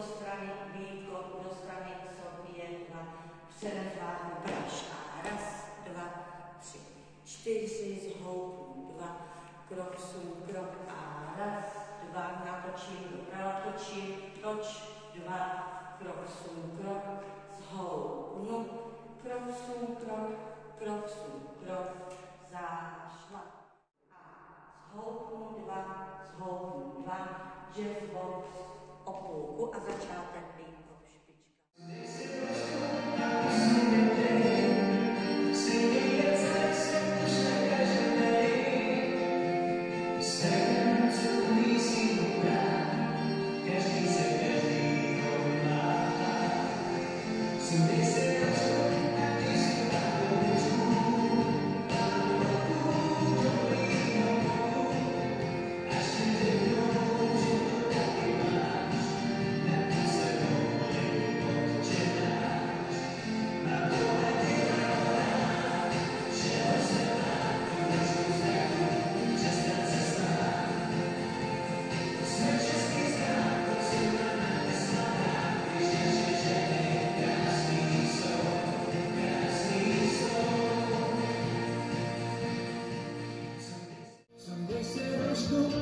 strany Vítko, do strany Sofie, 2, přes váhu Praška, 1, 2, 3, 4, zhoupnu, 2, krok, krok a 1, 2, natočím, doprava točím, toč, 2, krok, zhoupnu, krok, krok, zášla. Zhoupnu 2, jazz box o půlku a začátek Vítko, špička.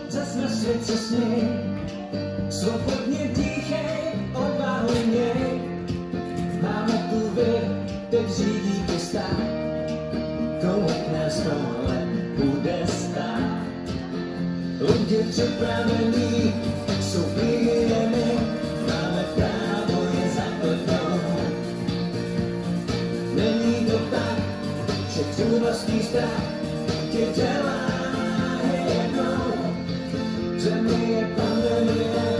Zas na svět se směj, svobodně dýchej, odvahu měj. Máme tu věr, teď řídí tě stát, kolik nás tohle bude stát. Lidi připravení, jsou vyjemy, máme právo je zakleknout. Není to tak, že tvůj vlastní strach tě dělá. Zemi je pandemie.